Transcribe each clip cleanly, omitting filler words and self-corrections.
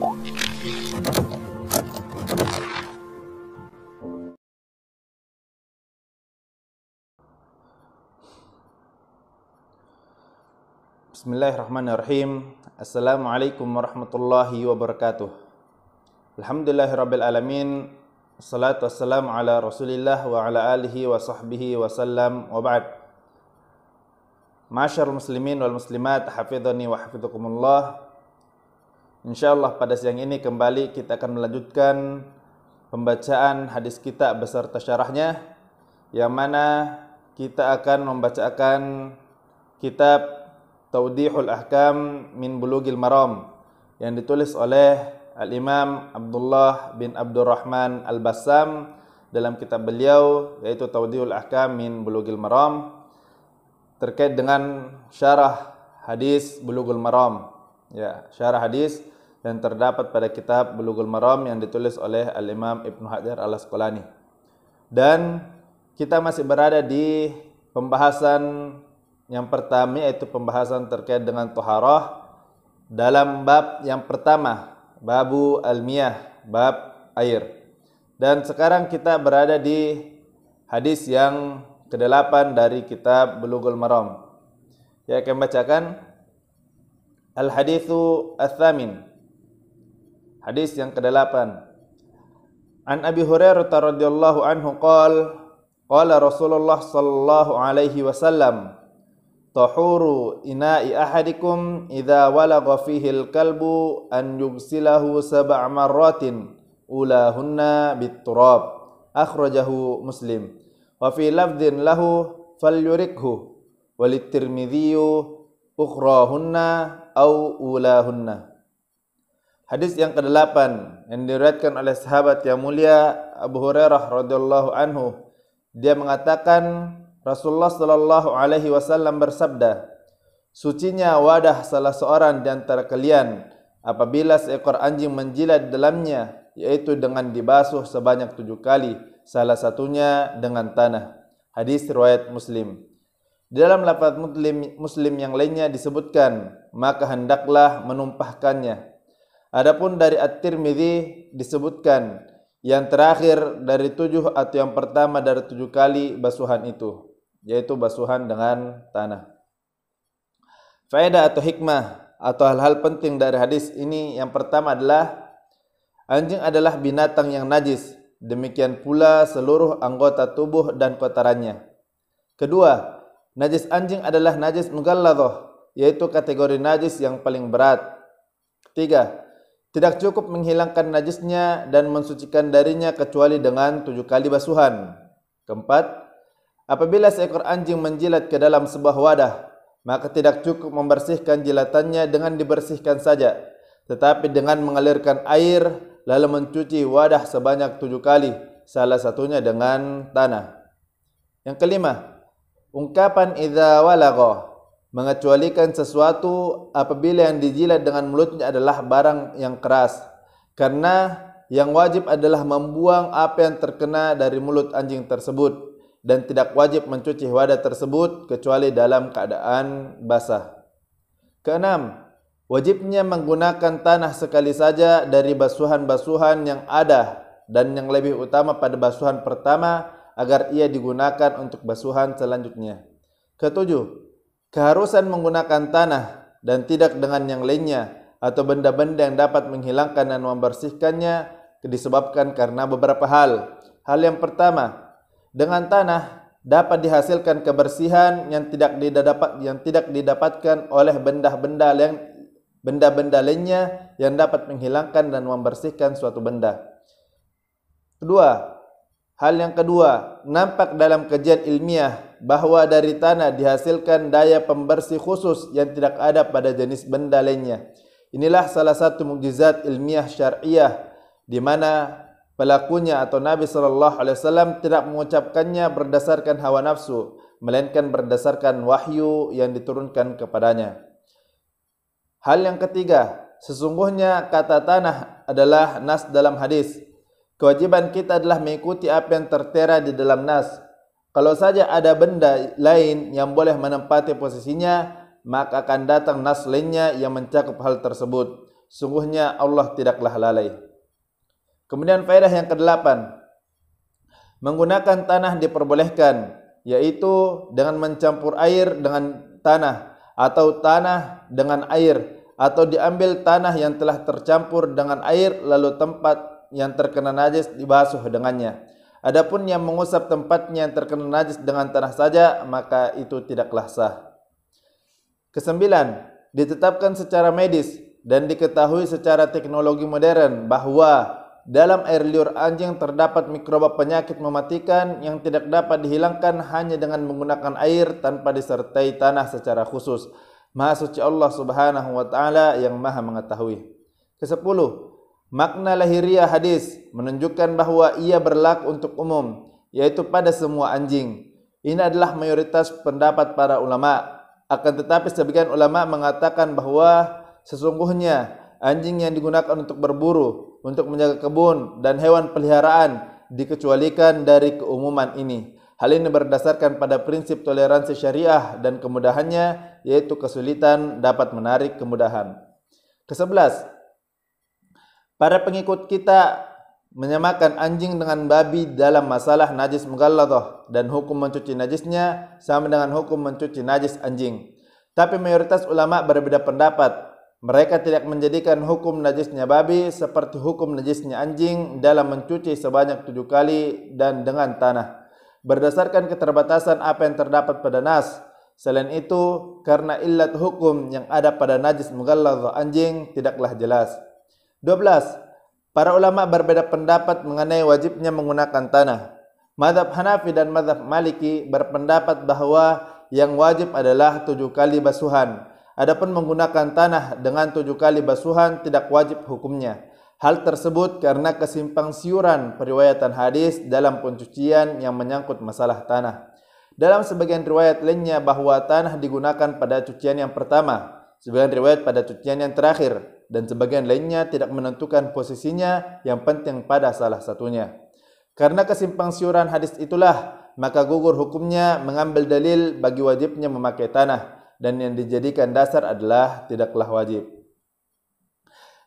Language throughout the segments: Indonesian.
Bismillahirrahmanirrahim. Assalamualaikum warahmatullahi wabarakatuh. Alhamdulillahirabbil alamin. Wassalatu wassalamu ala Rasulillah wa ala alihi wa sahbihi wasallam wa ba'd. Ma'asyiral muslimin wal muslimat, hafizani wa hafizakumullah. Insyaallah pada siang ini kembali kita akan melanjutkan pembacaan hadis kita beserta syarahnya, yang mana kita akan membacakan kitab Tawdihul Ahkam min Bulughil Maram yang ditulis oleh Al-Imam Abdullah bin Abdurrahman Al-Bassam dalam kitab beliau yaitu Tawdihul Ahkam min Bulughil Maram, terkait dengan syarah hadis Bulughul Maram. Ya, syarah hadis yang terdapat pada kitab Bulughul Maram yang ditulis oleh Al-Imam Ibnu Hajar Al-Asqalani. Dan kita masih berada di pembahasan yang pertama, yaitu pembahasan terkait dengan taharah dalam bab yang pertama, babu al-miyah, bab air. Dan sekarang kita berada di hadis yang ke-8 dari kitab Bulughul Maram. Ya, akan bacakan al-haditsu ats-tsamin. Hadis yang ke-8. An Abi Hurairah radhiyallahu anhu qala Rasulullah sallallahu alaihi wasallam, tahuru ina'i ahadikum idza walagha fihi al-kalbu an yubsilahu sab'a marratin ulahunna bit-turab, akhrajahu Muslim. Wa fi lafdhin lahu falyurikhu walit-Tirmidzi ukhrahunna au ulahunna. Hadis yang ke-8 yang diriwayatkan oleh sahabat yang mulia Abu Hurairah radhiyallahu anhu. Dia mengatakan Rasulullah sallallahu alaihi wasallam bersabda, sucinya wadah salah seorang di antara kalian apabila seekor anjing menjilat dalamnya, yaitu dengan dibasuh sebanyak 7 kali, salah satunya dengan tanah. Hadis riwayat Muslim. Di dalam lafaz Muslim yang lainnya disebutkan, maka hendaklah menumpahkannya. Adapun dari At-Tirmidzi disebutkan yang terakhir dari 7 atau yang pertama dari 7 kali basuhan itu, yaitu basuhan dengan tanah. Faedah atau hikmah atau hal-hal penting dari hadis ini, yang pertama adalah anjing adalah binatang yang najis, demikian pula seluruh anggota tubuh dan kotorannya. Kedua, najis anjing adalah najis mughalladhah, yaitu kategori najis yang paling berat. Ketiga, tidak cukup menghilangkan najisnya dan mensucikan darinya kecuali dengan 7 kali basuhan. Keempat, apabila seekor anjing menjilat ke dalam sebuah wadah, maka tidak cukup membersihkan jilatannya dengan dibersihkan saja, tetapi dengan mengalirkan air lalu mencuci wadah sebanyak 7 kali, salah satunya dengan tanah. Yang kelima, ungkapan idza walagha, mengecualikan sesuatu apabila yang dijilat dengan mulutnya adalah barang yang keras, karena yang wajib adalah membuang apa yang terkena dari mulut anjing tersebut, dan tidak wajib mencuci wadah tersebut kecuali dalam keadaan basah. Keenam, wajibnya menggunakan tanah sekali saja dari basuhan-basuhan yang ada, dan yang lebih utama pada basuhan pertama agar ia digunakan untuk basuhan selanjutnya. Ketujuh, keharusan menggunakan tanah dan tidak dengan yang lainnya atau benda-benda yang dapat menghilangkan dan membersihkannya disebabkan karena beberapa hal. Hal yang pertama, dengan tanah dapat dihasilkan kebersihan yang tidak didapatkan oleh benda-benda lainnya yang dapat menghilangkan dan membersihkan suatu benda. Kedua, hal yang kedua, nampak dalam kajian ilmiah bahwa dari tanah dihasilkan daya pembersih khusus yang tidak ada pada jenis benda lainnya. Inilah salah satu mukjizat ilmiah syar'iyah di mana pelakunya atau Nabi SAW tidak mengucapkannya berdasarkan hawa nafsu, melainkan berdasarkan wahyu yang diturunkan kepadanya. Hal yang ketiga, sesungguhnya kata tanah adalah nas dalam hadis. Kewajiban kita adalah mengikuti apa yang tertera di dalam nas. Kalau saja ada benda lain yang boleh menempati posisinya, maka akan datang nas lainnya yang mencakup hal tersebut. Sungguhnya Allah tidaklah lalai. Kemudian faedah yang kedelapan, menggunakan tanah diperbolehkan, yaitu dengan mencampur air dengan tanah, atau tanah dengan air, atau diambil tanah yang telah tercampur dengan air lalu tempat yang terkena najis dibasuh dengannya. Adapun yang mengusap tempatnya yang terkena najis dengan tanah saja, maka itu tidaklah sah. Kesembilan, ditetapkan secara medis dan diketahui secara teknologi modern bahwa dalam air liur anjing terdapat mikroba penyakit mematikan yang tidak dapat dihilangkan hanya dengan menggunakan air tanpa disertai tanah secara khusus. Maha suci Allah Subhanahu wa taala yang Maha mengetahui. Kesepuluh, makna lahiriah hadis menunjukkan bahwa ia berlaku untuk umum, yaitu pada semua anjing. Ini adalah mayoritas pendapat para ulama. Akan tetapi sebagian ulama mengatakan bahwa sesungguhnya anjing yang digunakan untuk berburu, untuk menjaga kebun dan hewan peliharaan dikecualikan dari keumuman ini. Hal ini berdasarkan pada prinsip toleransi syariah dan kemudahannya, yaitu kesulitan dapat menarik kemudahan. Kesebelas, para pengikut kita menyamakan anjing dengan babi dalam masalah najis mughalladhah dan hukum mencuci najisnya sama dengan hukum mencuci najis anjing. Tapi mayoritas ulama berbeda pendapat. Mereka tidak menjadikan hukum najisnya babi seperti hukum najisnya anjing dalam mencuci sebanyak 7 kali dan dengan tanah, berdasarkan keterbatasan apa yang terdapat pada nas. Selain itu, karena illat hukum yang ada pada najis mughalladhah anjing tidaklah jelas. 12. Para ulama berbeda pendapat mengenai wajibnya menggunakan tanah. Mazhab Hanafi dan mazhab Maliki berpendapat bahwa yang wajib adalah 7 kali basuhan. Adapun menggunakan tanah dengan 7 kali basuhan tidak wajib hukumnya. Hal tersebut karena kesimpang siuran periwayatan hadis dalam pencucian yang menyangkut masalah tanah. Dalam sebagian riwayat lainnya bahwa tanah digunakan pada cucian yang pertama, sebagian riwayat pada cucian yang terakhir, dan sebagian lainnya tidak menentukan posisinya, yang penting pada salah satunya. Karena kesimpang siuran hadis itulah, maka gugur hukumnya mengambil dalil bagi wajibnya memakai tanah, dan yang dijadikan dasar adalah tidaklah wajib.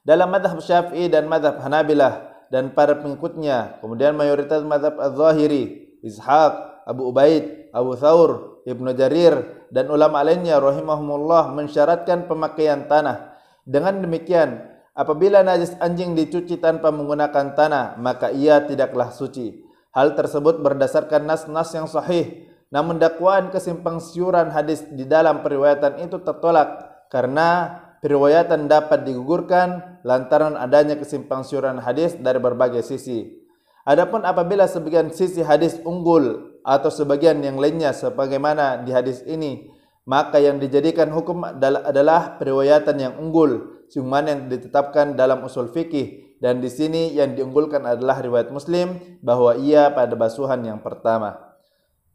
Dalam mazhab Syafi'i dan mazhab Hanabilah dan para pengikutnya, kemudian mayoritas mazhab Az-Zahiri, Ishaq, Abu Ubaid, Abu Thawr, Ibnu Jarir, dan ulama lainnya rahimahumullah mensyaratkan pemakaian tanah. Dengan demikian, apabila najis anjing dicuci tanpa menggunakan tanah, maka ia tidaklah suci. Hal tersebut berdasarkan nas-nas yang sahih. Namun dakwaan kesimpang siuran hadis di dalam periwayatan itu tertolak karena periwayatan dapat digugurkan lantaran adanya kesimpang siuran hadis dari berbagai sisi. Adapun apabila sebagian sisi hadis unggul atau sebagian yang lainnya sebagaimana di hadis ini, maka yang dijadikan hukum adalah periwayatan yang unggul, sebagaimana yang ditetapkan dalam usul fikih, dan di sini yang diunggulkan adalah riwayat Muslim bahwa ia pada basuhan yang pertama.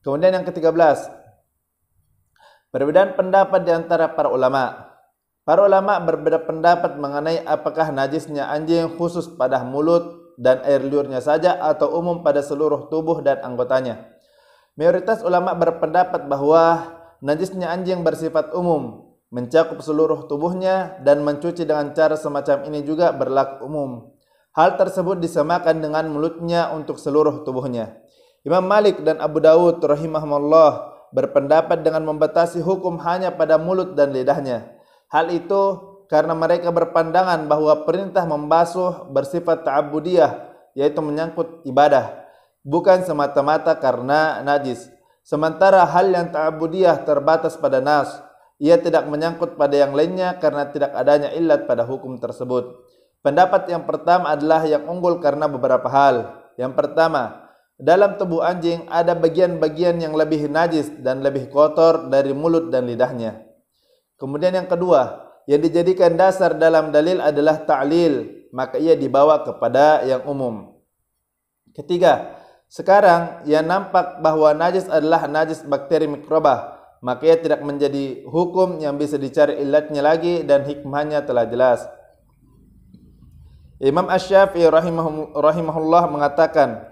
Kemudian yang ke-13, perbedaan pendapat di antara para ulama. Para ulama berbeda pendapat mengenai apakah najisnya anjing khusus pada mulut dan air liurnya saja atau umum pada seluruh tubuh dan anggotanya. Mayoritas ulama berpendapat bahwa najisnya anjing bersifat umum, mencakup seluruh tubuhnya, dan mencuci dengan cara semacam ini juga berlaku umum. Hal tersebut disamakan dengan mulutnya untuk seluruh tubuhnya. Imam Malik dan Abu Dawud rahimahumullah berpendapat dengan membatasi hukum hanya pada mulut dan lidahnya. Hal itu karena mereka berpandangan bahwa perintah membasuh bersifat ta'abudiyah, yaitu menyangkut ibadah, bukan semata-mata karena najis. Sementara hal yang ta'abudiyah terbatas pada nas, ia tidak menyangkut pada yang lainnya karena tidak adanya illat pada hukum tersebut. Pendapat yang pertama adalah yang unggul karena beberapa hal. Yang pertama, dalam tubuh anjing ada bagian-bagian yang lebih najis dan lebih kotor dari mulut dan lidahnya. Kemudian yang kedua, yang dijadikan dasar dalam dalil adalah ta'lil, maka ia dibawa kepada yang umum. Ketiga, sekarang yang nampak bahwa najis adalah najis bakteri mikrobah, maka ia tidak menjadi hukum yang bisa dicari illatnya lagi dan hikmahnya telah jelas. Imam Asy-Syafi'i rahimahullah mengatakan,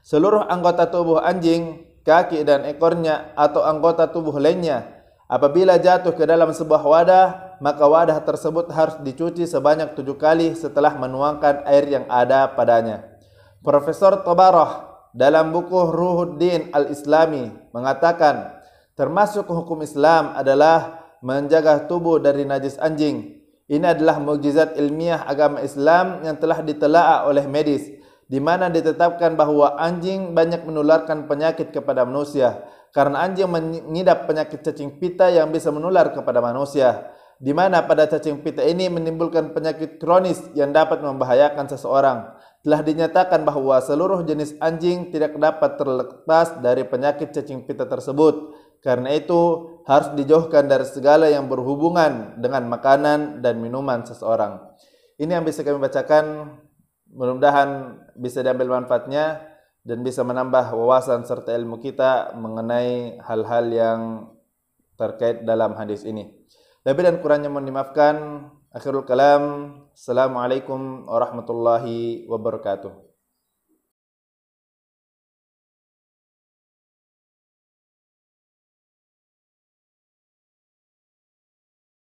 seluruh anggota tubuh anjing, kaki dan ekornya atau anggota tubuh lainnya apabila jatuh ke dalam sebuah wadah maka wadah tersebut harus dicuci sebanyak 7 kali setelah menuangkan air yang ada padanya. Profesor Tabarah dalam buku Ruhuddin Al-Islami mengatakan, termasuk hukum Islam adalah menjaga tubuh dari najis anjing. Ini adalah mukjizat ilmiah agama Islam yang telah ditelaah oleh medis, di mana ditetapkan bahwa anjing banyak menularkan penyakit kepada manusia, karena anjing mengidap penyakit cacing pita yang bisa menular kepada manusia, di mana pada cacing pita ini menimbulkan penyakit kronis yang dapat membahayakan seseorang. Telah dinyatakan bahwa seluruh jenis anjing tidak dapat terlepas dari penyakit cacing pita tersebut. Karena itu harus dijauhkan dari segala yang berhubungan dengan makanan dan minuman seseorang. Ini yang bisa kami bacakan. Mudah-mudahan bisa diambil manfaatnya dan bisa menambah wawasan serta ilmu kita mengenai hal-hal yang terkait dalam hadis ini. Lebih dan kurangnya mohon dimaafkan. Akhirul kalam. Assalamualaikum warahmatullahi wabarakatuh.